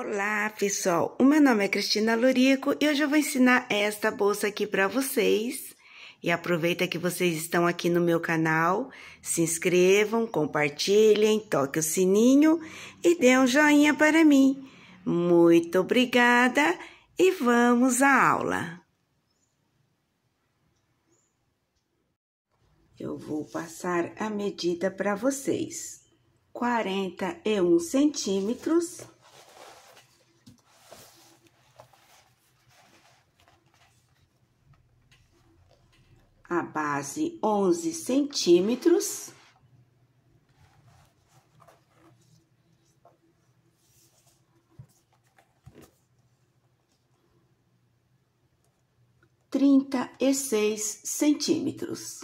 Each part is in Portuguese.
Olá, pessoal! O meu nome é Cristina Lorico e hoje eu vou ensinar esta bolsa aqui para vocês. E aproveita que vocês estão aqui no meu canal, se inscrevam, compartilhem, toquem o sininho e dê um joinha para mim. Muito obrigada e vamos à aula! Eu vou passar a medida para vocês. 41 centímetros. A base 11 centímetros. Trinta e 6 centímetros.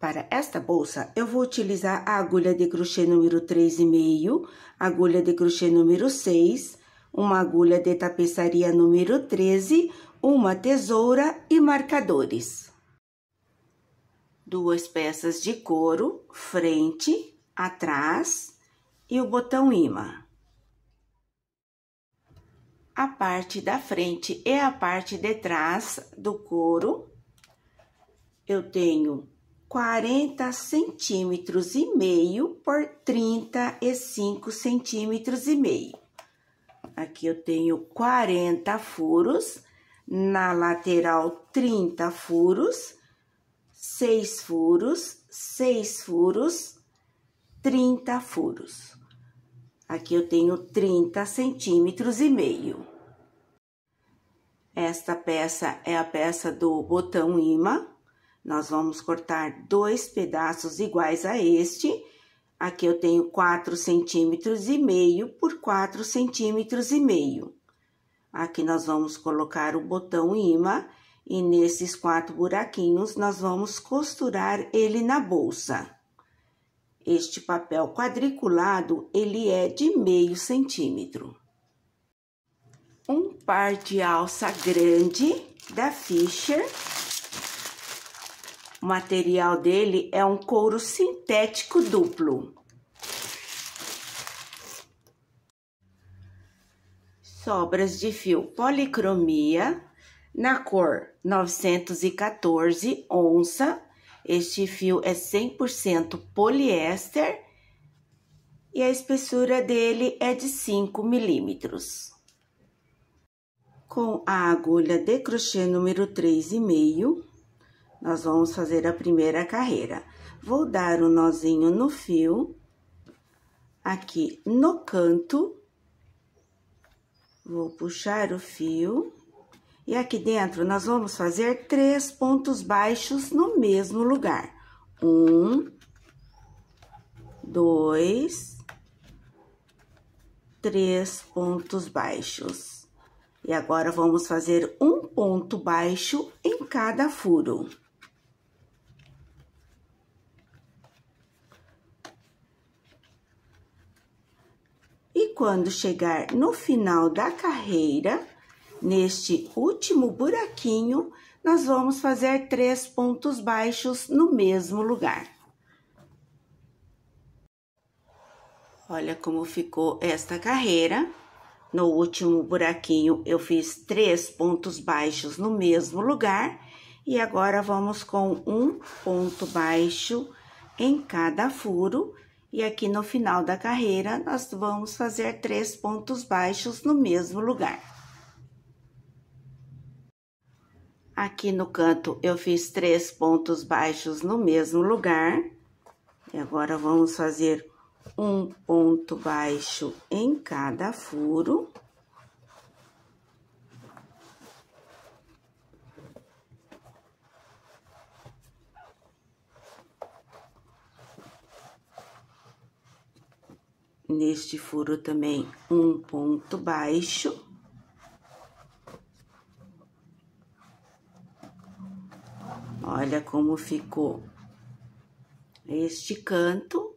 Para esta bolsa, eu vou utilizar a agulha de crochê número 3,5, agulha de crochê número 6, uma agulha de tapeçaria número 13, uma tesoura e marcadores. 2 peças de couro, frente, atrás e o botão imã. A parte da frente e a parte de trás do couro, eu tenho 40 centímetros e meio por 35 centímetros e meio. Aqui eu tenho 40 furos, na lateral 30 furos, 6 furos, 6 furos, 30 furos. Aqui eu tenho 30 centímetros e meio. Esta peça é a peça do botão imã. Nós vamos cortar 2 pedaços iguais a este. Aqui eu tenho 4 centímetros e meio por 4 centímetros e meio. Aqui nós vamos colocar o botão imã e nesses 4 buraquinhos nós vamos costurar ele na bolsa. Este papel quadriculado, ele é de meio centímetro. Um par de alça grande da Fischer. O material dele é um couro sintético duplo. Sobras de fio policromia, na cor 914 onça. Este fio é 100% poliéster e a espessura dele é de 5 milímetros. Com a agulha de crochê número 3,5, nós vamos fazer a primeira carreira. Vou dar um nozinho no fio, aqui no canto, vou puxar o fio, e aqui dentro nós vamos fazer 3 pontos baixos no mesmo lugar. 1, 2, 3 pontos baixos. E agora vamos fazer um ponto baixo em cada furo. E quando chegar no final da carreira, neste último buraquinho, nós vamos fazer 3 pontos baixos no mesmo lugar. Olha como ficou esta carreira. No último buraquinho, eu fiz 3 pontos baixos no mesmo lugar. E agora, vamos com um ponto baixo em cada furo. E aqui no final da carreira, nós vamos fazer 3 pontos baixos no mesmo lugar. Aqui no canto, eu fiz 3 pontos baixos no mesmo lugar. E agora, vamos fazer um ponto baixo em cada furo. Neste furo também, um ponto baixo. Olha como ficou este canto.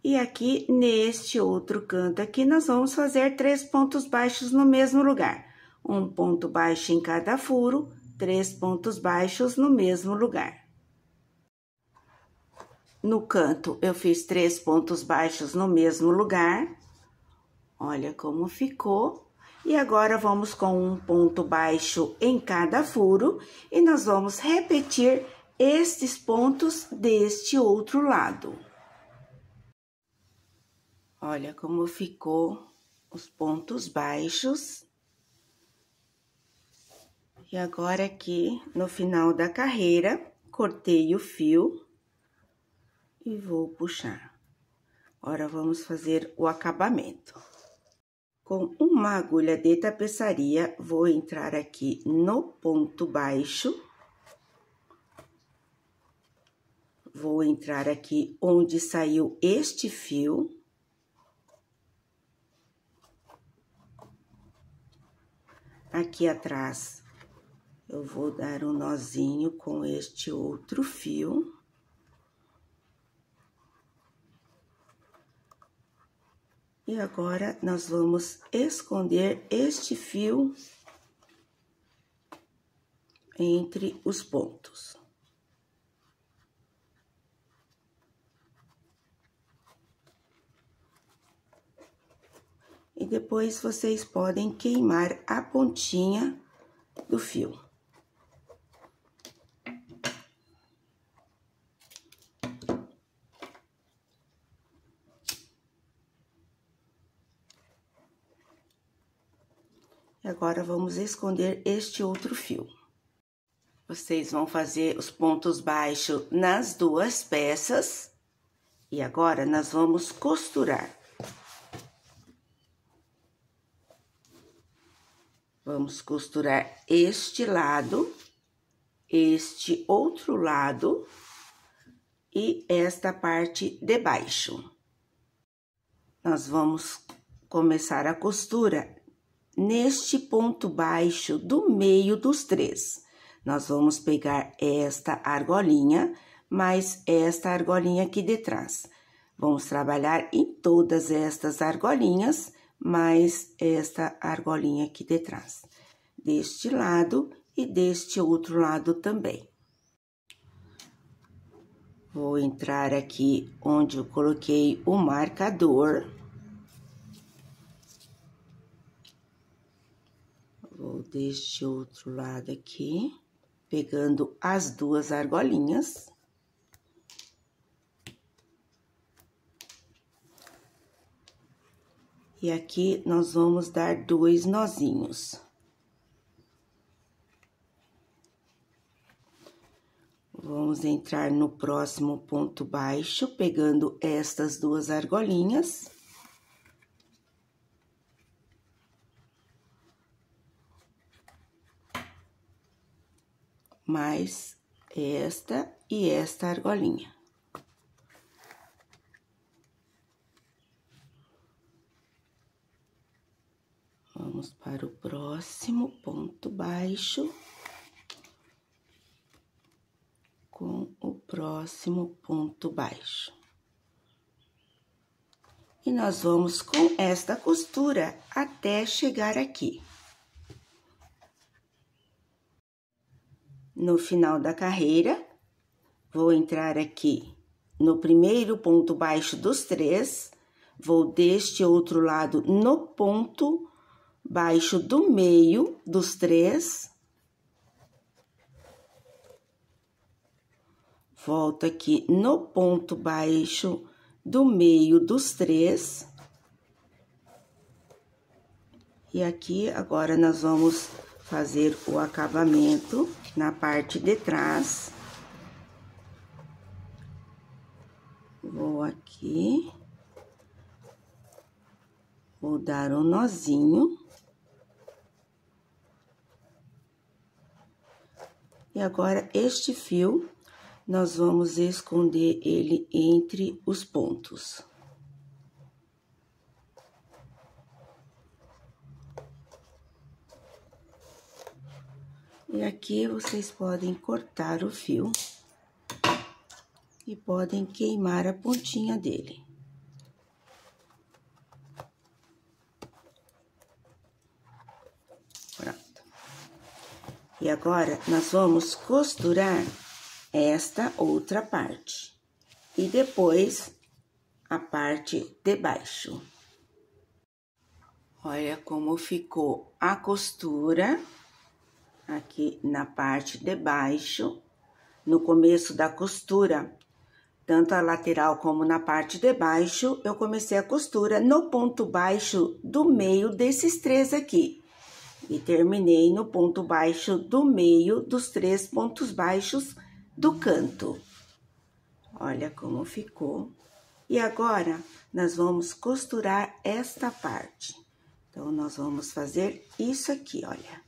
E aqui, neste outro canto aqui, nós vamos fazer 3 pontos baixos no mesmo lugar. Um ponto baixo em cada furo, 3 pontos baixos no mesmo lugar. No canto, eu fiz 3 pontos baixos no mesmo lugar. Olha como ficou. E agora, vamos com um ponto baixo em cada furo. E nós vamos repetir estes pontos deste outro lado. Olha como ficou os pontos baixos. E agora, aqui, no final da carreira, cortei o fio. E vou puxar. Agora, vamos fazer o acabamento. Com uma agulha de tapeçaria, vou entrar aqui no ponto baixo. Vou entrar aqui onde saiu este fio. Aqui atrás, eu vou dar um nozinho com este outro fio. E agora, nós vamos esconder este fio entre os pontos. E depois, vocês podem queimar a pontinha do fio. Agora, vamos esconder este outro fio. Vocês vão fazer os pontos baixos nas duas peças. E agora, nós vamos costurar. Vamos costurar este lado, este outro lado e esta parte de baixo. Nós vamos começar a costura neste ponto baixo do meio dos 3. Nós vamos pegar esta argolinha, mais esta argolinha aqui de trás. Vamos trabalhar em todas estas argolinhas, mais esta argolinha aqui de trás. Deste lado e deste outro lado também. Vou entrar aqui onde eu coloquei o marcador. Vou deste outro lado aqui, pegando as duas argolinhas. E aqui, nós vamos dar 2 nozinhos. Vamos entrar no próximo ponto baixo, pegando estas 2 argolinhas. Mais esta e esta argolinha. Vamos para o próximo ponto baixo. Com o próximo ponto baixo. E nós vamos com esta costura até chegar aqui. No final da carreira, vou entrar aqui no primeiro ponto baixo dos 3, vou deste outro lado no ponto baixo do meio dos 3. Volto aqui no ponto baixo do meio dos 3. E aqui, agora, nós vamos fazer o acabamento na parte de trás. Vou aqui. Vou dar um nozinho. E agora, este fio, nós vamos esconder ele entre os pontos. E aqui, vocês podem cortar o fio e podem queimar a pontinha dele. Pronto. E agora, nós vamos costurar esta outra parte. e depois a parte de baixo. Olha como ficou a costura aqui na parte de baixo. No começo da costura, tanto a lateral como na parte de baixo, eu comecei a costura no ponto baixo do meio desses três aqui. E terminei no ponto baixo do meio dos três pontos baixos do canto. Olha como ficou. E agora, nós vamos costurar esta parte. Então, nós vamos fazer isso aqui, olha.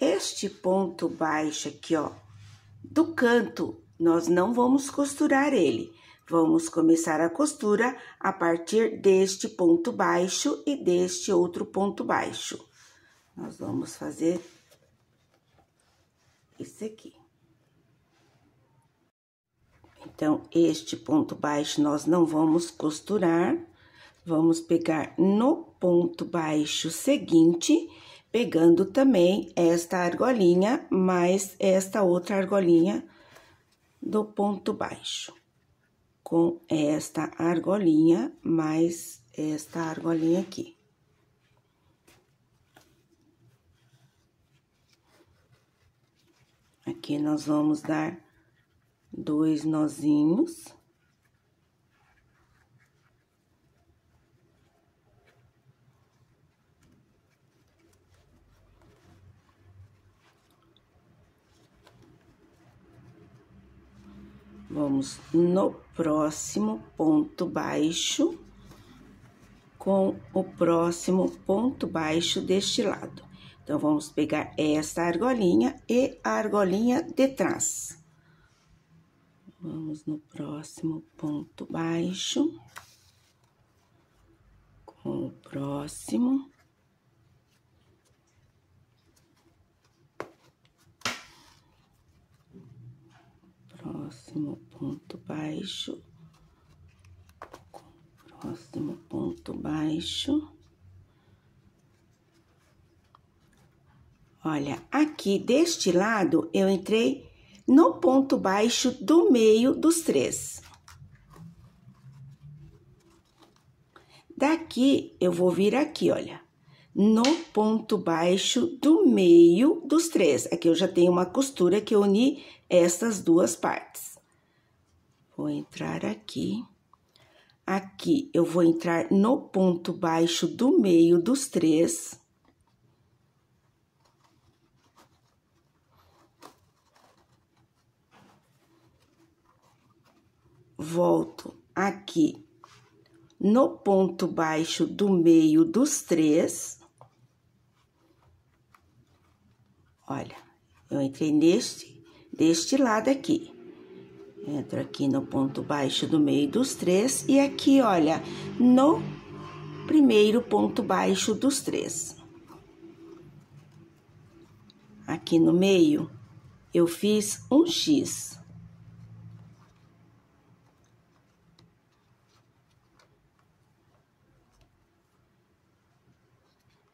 Este ponto baixo aqui, ó, do canto, nós não vamos costurar ele. Vamos começar a costura a partir deste ponto baixo e deste outro ponto baixo. Nós vamos fazer esse aqui. Então, este ponto baixo nós não vamos costurar. Vamos pegar no ponto baixo seguinte, pegando também esta argolinha, mais esta outra argolinha do ponto baixo. Com esta argolinha, mais esta argolinha aqui. Aqui nós vamos dar 2 nozinhos. Vamos no próximo ponto baixo, com o próximo ponto baixo deste lado. Então, vamos pegar esta argolinha e a argolinha de trás. Vamos no próximo ponto baixo, com o próximo. Próximo ponto baixo, próximo ponto baixo. Olha, aqui deste lado, eu entrei no ponto baixo do meio dos três. Daqui, eu vou vir aqui, olha, no ponto baixo do meio dos três. Aqui eu já tenho uma costura que eu uni estas duas partes. Vou entrar aqui. Aqui, eu vou entrar no ponto baixo do meio dos três. Volto aqui no ponto baixo do meio dos três. Olha, eu entrei deste lado aqui. Entro aqui no ponto baixo do meio dos três e aqui, olha, no primeiro ponto baixo dos três. Aqui no meio, eu fiz um X.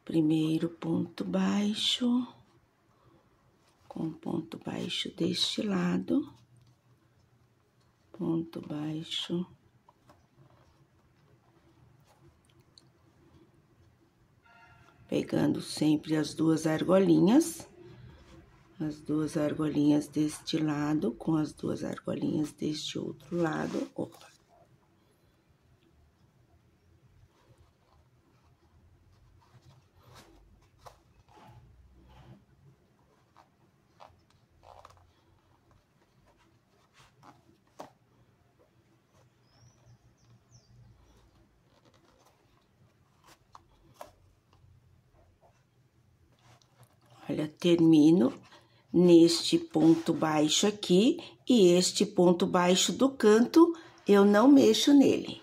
Primeiro ponto baixo, com ponto baixo deste lado. Ponto baixo. Pegando sempre as duas argolinhas. As duas argolinhas deste lado, com as duas argolinhas deste outro lado. Opa! Olha, termino neste ponto baixo aqui e este ponto baixo do canto, eu não mexo nele.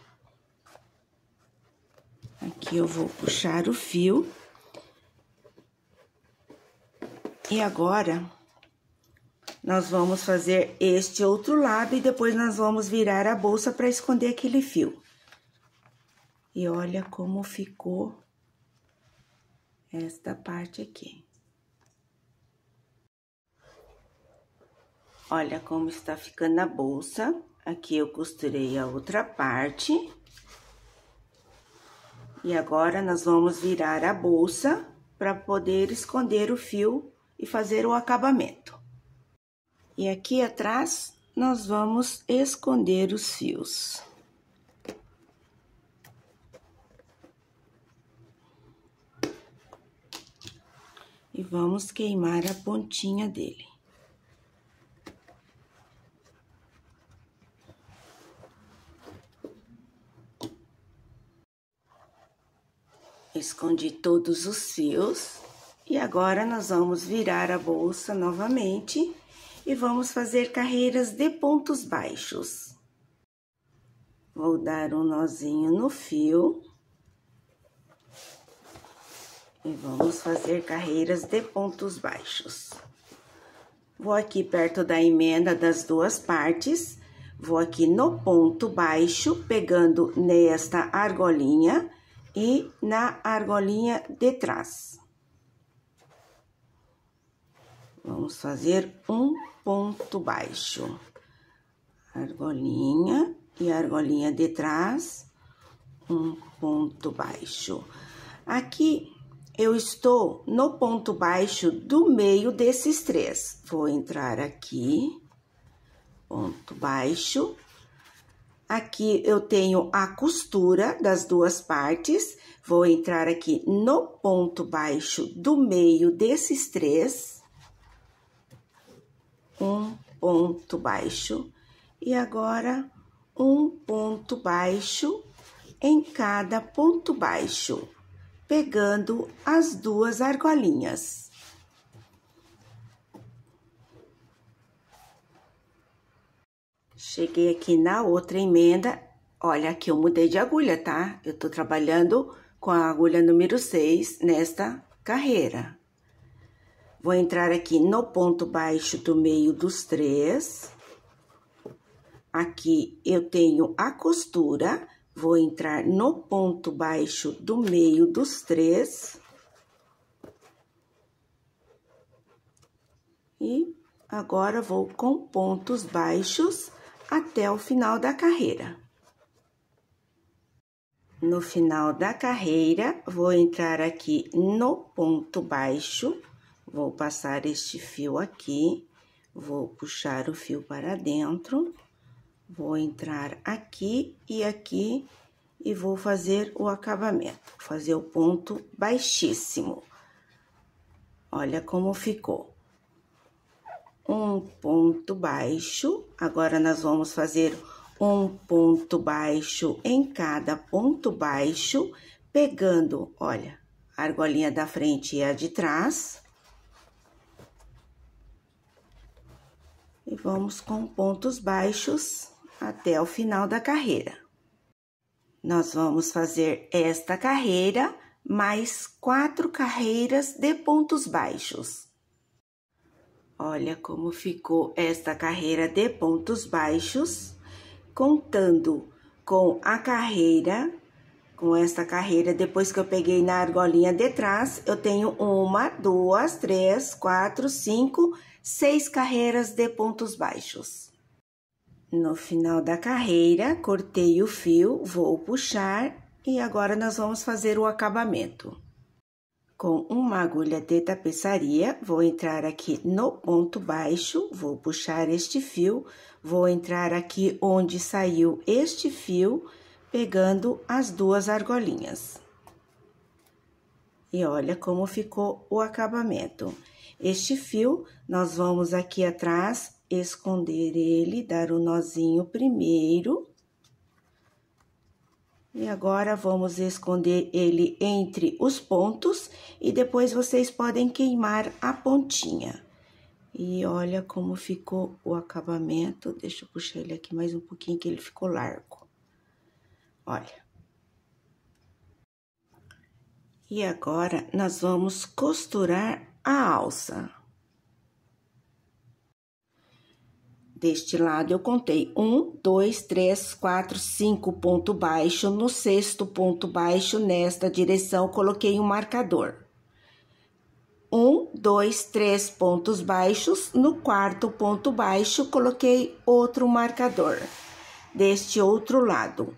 Aqui eu vou puxar o fio. E agora, nós vamos fazer este outro lado e depois nós vamos virar a bolsa para esconder aquele fio. E olha como ficou esta parte aqui. Olha como está ficando a bolsa. Aqui eu costurei a outra parte. E agora, nós vamos virar a bolsa para poder esconder o fio e fazer o acabamento. E aqui atrás, nós vamos esconder os fios. E vamos queimar a pontinha dele. Escondi todos os fios. E agora, nós vamos virar a bolsa novamente e vamos fazer carreiras de pontos baixos. Vou dar um nozinho no fio. E vamos fazer carreiras de pontos baixos. Vou aqui perto da emenda das duas partes, vou aqui no ponto baixo, pegando nesta argolinha e na argolinha de trás. Vamos fazer um ponto baixo. Argolinha e argolinha de trás, um ponto baixo. Aqui eu estou no ponto baixo do meio desses três. Vou entrar aqui, ponto baixo. Aqui eu tenho a costura das duas partes. Vou entrar aqui no ponto baixo do meio desses três. Um ponto baixo. E agora, um ponto baixo em cada ponto baixo, pegando as duas argolinhas. Cheguei aqui na outra emenda. Olha, aqui eu mudei de agulha, tá? Eu tô trabalhando com a agulha número 6 nesta carreira. Vou entrar aqui no ponto baixo do meio dos três. Aqui eu tenho a costura. Vou entrar no ponto baixo do meio dos três. E agora, vou com pontos baixos até o final da carreira. No final da carreira, vou entrar aqui no ponto baixo. Vou passar este fio aqui. Vou puxar o fio para dentro. Vou entrar aqui e vou fazer o acabamento, fazer o ponto baixíssimo. Olha como ficou. Um ponto baixo, agora nós vamos fazer um ponto baixo em cada ponto baixo, pegando, olha, a argolinha da frente e a de trás. E vamos com pontos baixos até o final da carreira. Nós vamos fazer esta carreira, mais 4 carreiras de pontos baixos. Olha como ficou esta carreira de pontos baixos, contando com a carreira, com esta carreira, depois que eu peguei na argolinha de trás, eu tenho 1, 2, 3, 4, 5, 6 carreiras de pontos baixos. No final da carreira, cortei o fio, vou puxar e agora nós vamos fazer o acabamento. Com uma agulha de tapeçaria, vou entrar aqui no ponto baixo, vou puxar este fio, vou entrar aqui onde saiu este fio, pegando as duas argolinhas. E olha como ficou o acabamento. Este fio, nós vamos aqui atrás esconder ele, dar um nozinho primeiro. E agora, vamos esconder ele entre os pontos e depois vocês podem queimar a pontinha. E olha como ficou o acabamento. Deixa eu puxar ele aqui mais um pouquinho que ele ficou largo. Olha. E agora, nós vamos costurar a alça. Deste lado, eu contei 1, 2, 3, 4, 5 ponto baixo. No 6º ponto baixo, nesta direção, coloquei um marcador. 1, 2, 3 pontos baixos. No quarto ponto baixo, coloquei outro marcador. Deste outro lado,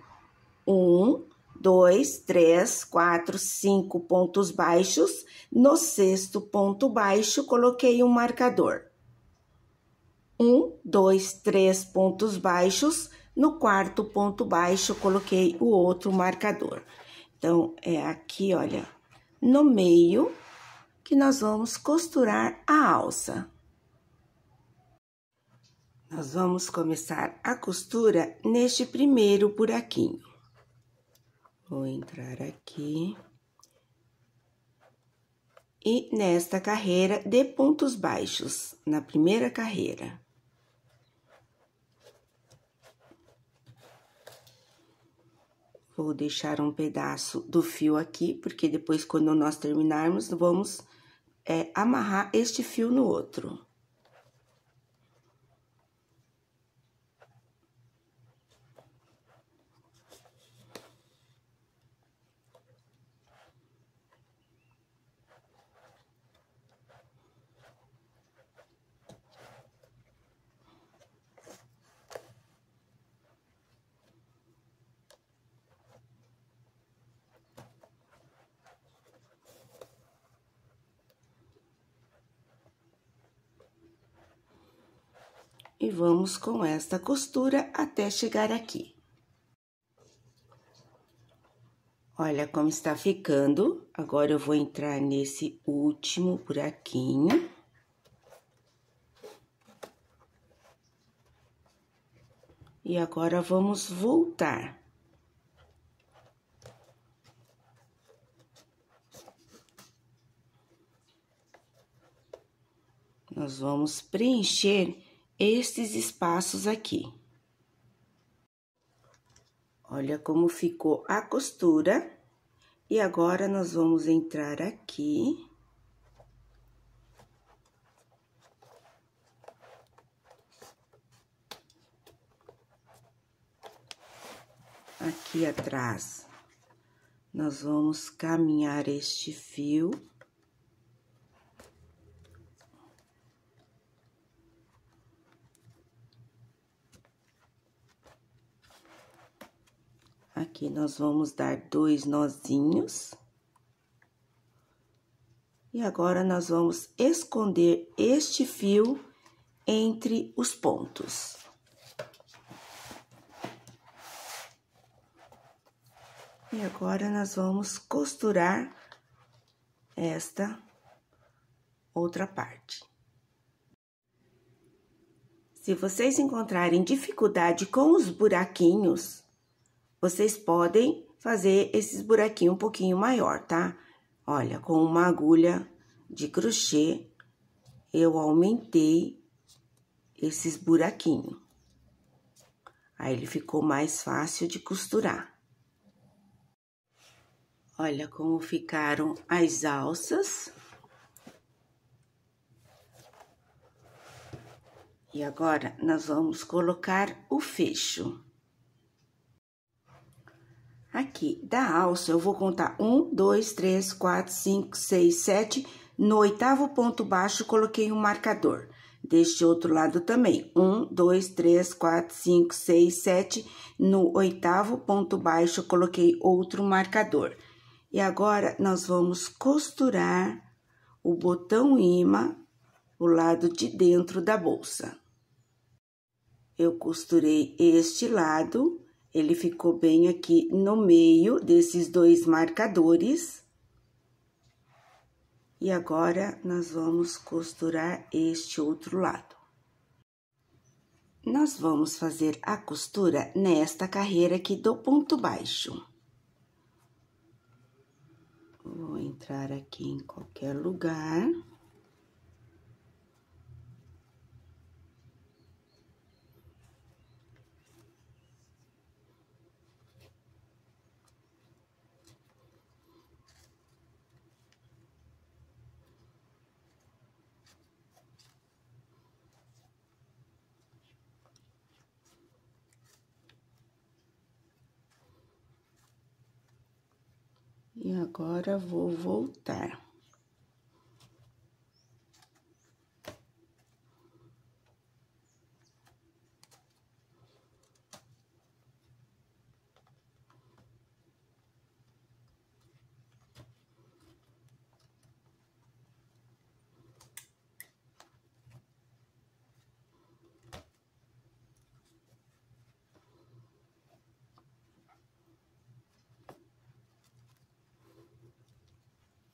1, 2, 3, 4, 5 pontos baixos. No sexto ponto baixo, coloquei um marcador. 1, 2, 3 pontos baixos. No quarto ponto baixo, coloquei o outro marcador. Então, é aqui, olha, no meio que nós vamos costurar a alça. Nós vamos começar a costura neste primeiro buraquinho. Vou entrar aqui. E nesta carreira de pontos baixos, na primeira carreira. Vou deixar um pedaço do fio aqui, porque depois, quando nós terminarmos, vamos amarrar este fio no outro. E vamos com esta costura até chegar aqui. Olha como está ficando. Agora, eu vou entrar nesse último buraquinho. E agora, vamos voltar. Nós vamos preencher estes espaços aqui. Olha como ficou a costura. E agora, nós vamos entrar aqui. Aqui atrás, nós vamos caminhar este fio. Aqui, nós vamos dar 2 nozinhos. E agora, nós vamos esconder este fio entre os pontos. E agora, nós vamos costurar esta outra parte. Se vocês encontrarem dificuldade com os buraquinhos, vocês podem fazer esses buraquinhos um pouquinho maior, tá? Olha, com uma agulha de crochê, eu aumentei esses buraquinhos. Aí, ele ficou mais fácil de costurar. Olha como ficaram as alças. E agora, nós vamos colocar o fecho. Aqui, da alça, eu vou contar 1, 2, 3, 4, 5, 6, 7. No oitavo ponto baixo, coloquei um marcador. Deste outro lado também. 1, 2, 3, 4, 5, 6, 7. No oitavo ponto baixo, coloquei outro marcador. E agora, nós vamos costurar o botão ímã, o lado de dentro da bolsa. Eu costurei este lado. Ele ficou bem aqui no meio desses 2 marcadores. E agora, nós vamos costurar este outro lado. Nós vamos fazer a costura nesta carreira aqui do ponto baixo. Vou entrar aqui em qualquer lugar. E agora, vou voltar.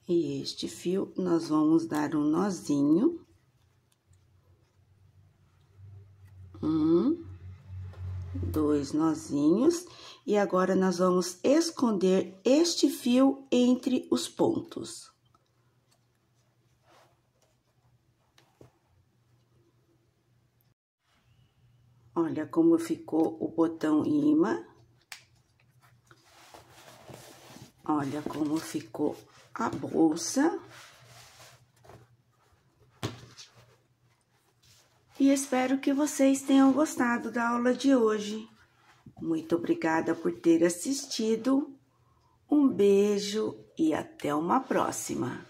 E este fio, nós vamos dar um nozinho. 1, 2 nozinhos. E agora, nós vamos esconder este fio entre os pontos. Olha como ficou o botão imã. Olha como ficou a bolsa. E espero que vocês tenham gostado da aula de hoje. Muito obrigada por ter assistido. Um beijo e até uma próxima.